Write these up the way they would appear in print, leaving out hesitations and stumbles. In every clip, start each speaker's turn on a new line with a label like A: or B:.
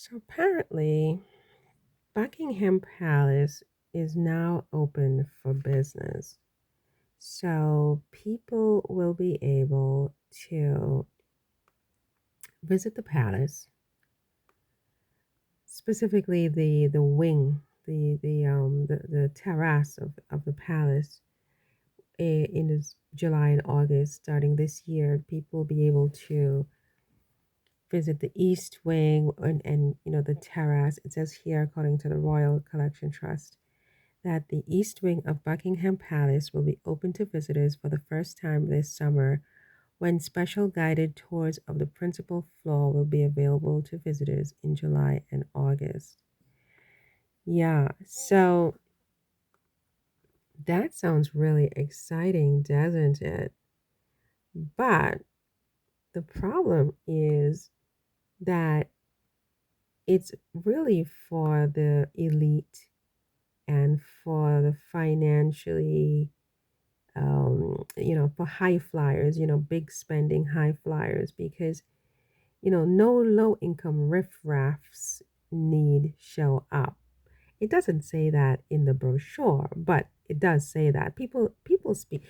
A: So apparently, Buckingham Palace is now open for business. So people will be able to visit the palace, specifically the wing, the terrace of the palace in this July and August. Starting this year, people will be able to visit the East Wing and the terrace. It says here, according to the Royal Collection Trust, that the East Wing of Buckingham Palace will be open to visitors for the first time this summer, when special guided tours of the principal floor will be available to visitors in July and August. Yeah, so that sounds really exciting, doesn't it? But the problem is that it's really for the elite and for the financially for high flyers, big spending high flyers, because, no low income riffraffs need show up. It doesn't say that in the brochure, but it does say that people speak.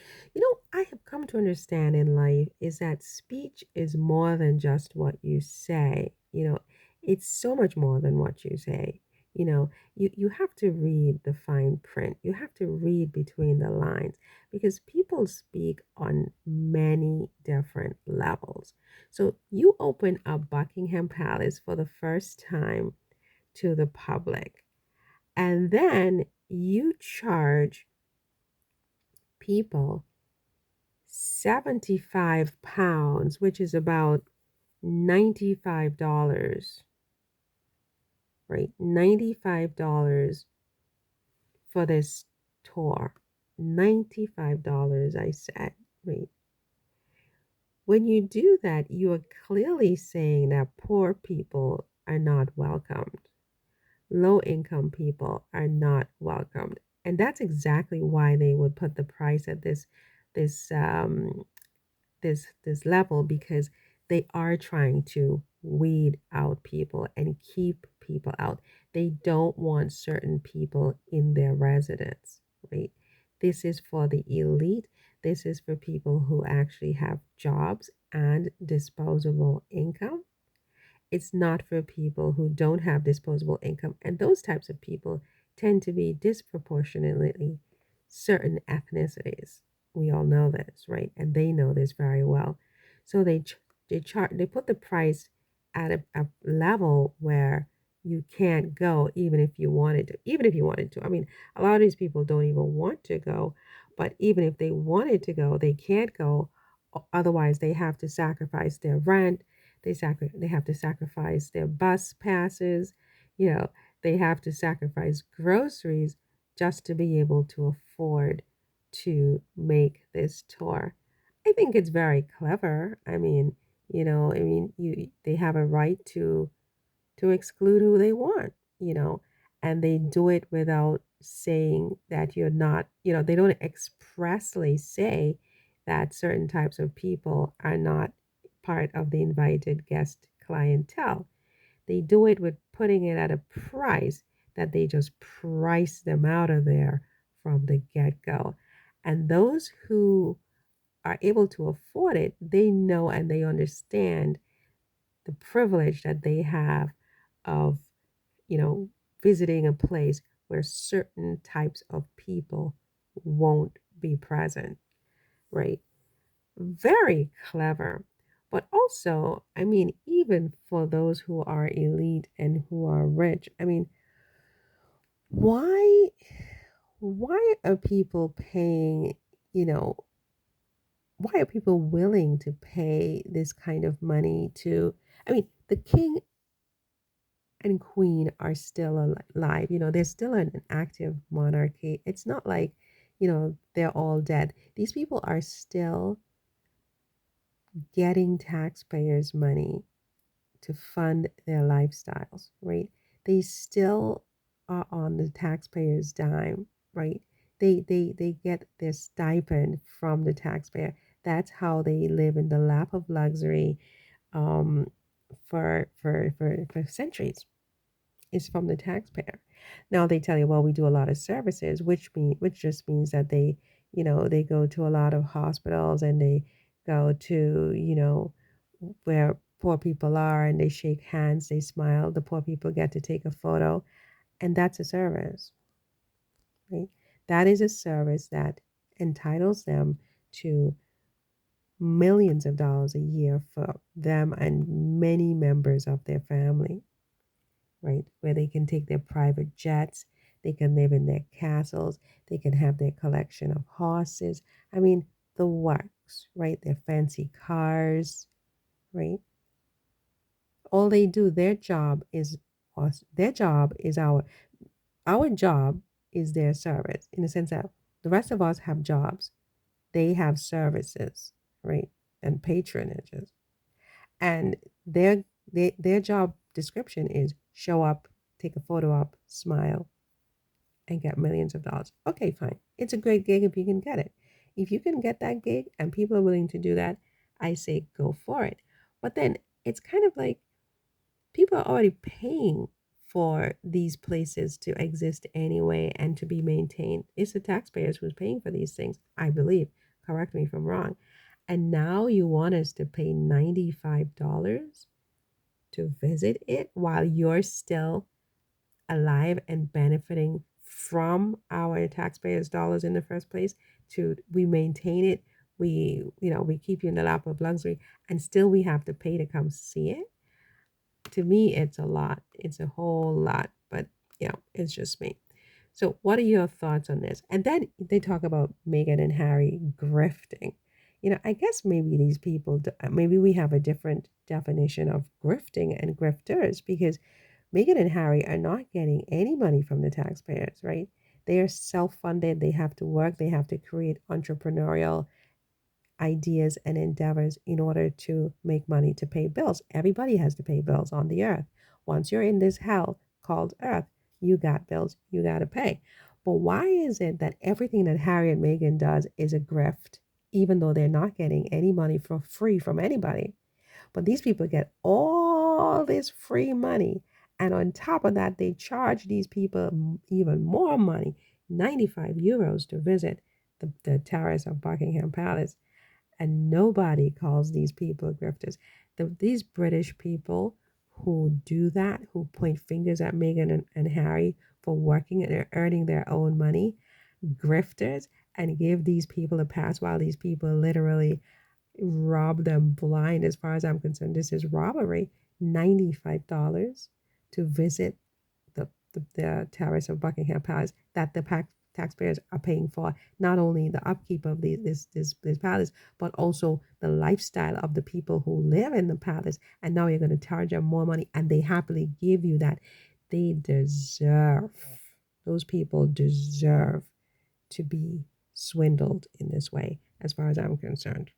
A: I have come to understand in life is that speech is more than just what you say. It's so much more than what you say. You have to read the fine print. You have to read between the lines because people speak on many different levels. So you open up Buckingham Palace for the first time to the public, and then you charge people £75, which is about $95, right? $95 for this tour. $95, I said, right? When you do that, you are clearly saying that poor people are not welcomed. Low income people are not welcomed. And that's exactly why they would put the price at this this level, because they are trying to weed out people and keep people out. They don't want certain people in their residence, right? This is for the elite. This is for people who actually have jobs and disposable income. It's not for people who don't have disposable income. And those types of people tend to be disproportionately certain ethnicities. We all know this, right? And they know this very well. So they put the price at a level where you can't go even if you wanted to. Even if you wanted to. I mean, a lot of these people don't even want to go, but even if they wanted to go, they can't go. Otherwise, they have to sacrifice their rent, they have to sacrifice their bus passes, you know, they have to sacrifice groceries just to be able to afford to make this tour. I think it's very clever. You they have a right to exclude who they want, and they do it without saying that you're not, they don't expressly say that certain types of people are not part of the invited guest clientele. They do it with putting it at a price that they just price them out of there from the get go. And those who are able to afford it, they know and they understand the privilege that they have of, you know, visiting a place where certain types of people won't be present, right? Very clever. But also, even for those who are elite and who are rich, why why are people paying, you know, why are people willing to pay this kind of money to, the king and queen are still alive. They're still an active monarchy. It's not like, they're all dead. These people are still getting taxpayers' money to fund their lifestyles, right? They still are on the taxpayer's dime, right? They get their stipend from the taxpayer. That's how they live in the lap of luxury, um, for centuries. It's from the taxpayer. Now they tell you, well, we do a lot of services, which just means that they go to a lot of hospitals and they go to, where poor people are and they shake hands, they smile, the poor people get to take a photo, and that's a service, right? That is a service that entitles them to millions of dollars a year for them and many members of their family, right? Where they can take their private jets, they can live in their castles, they can have their collection of horses. I mean, the works, right? Their fancy cars, right? All they do, their job is us. Their job is our job is their service in the sense that the rest of us have jobs. They have services, right? And patronages. And their job description is show up, take a photo up, smile, and get millions of dollars. Okay, fine. It's a great gig if you can get it. If you can get that gig and people are willing to do that, I say go for it. But then it's kind of like people are already paying for these places to exist anyway and to be maintained. It's the taxpayers who's paying for these things, I believe. Correct me if I'm wrong. And now you want us to pay $95 to visit it while you're still alive and benefiting from our taxpayers' dollars in the first place. To we maintain it, we keep you in the lap of luxury, and still we have to pay to come see it. To me, it's a lot. It's a whole lot, but it's just me. So, what are your thoughts on this? And then they talk about Meghan and Harry grifting. I guess maybe these people, maybe we have a different definition of grifting and grifters, because Meghan and Harry are not getting any money from the taxpayers, right? They are self funded. They have to work. They have to create entrepreneurial ideas and endeavors in order to make money to pay bills. Everybody has to pay bills on the earth. Once you're in this hell called earth, you got bills you got to pay. But why is it that everything that Harry and Meghan does is a grift, even though they're not getting any money for free from anybody? But these people get all this free money. And on top of that, they charge these people even more money, 95 euros to visit the terrace of Buckingham Palace. And nobody calls these people grifters. These British people who do that, who point fingers at Meghan and Harry for working and earning their own money, grifters, and give these people a pass while these people literally rob them blind. As far as I'm concerned, this is robbery. $95 to visit the terrace of Buckingham Palace that the taxpayers are paying for. Not only the upkeep of this palace, but also the lifestyle of the people who live in the palace. And now you're going to charge them more money, and they happily give you that. They deserve, those people deserve to be swindled in this way, as far as I'm concerned.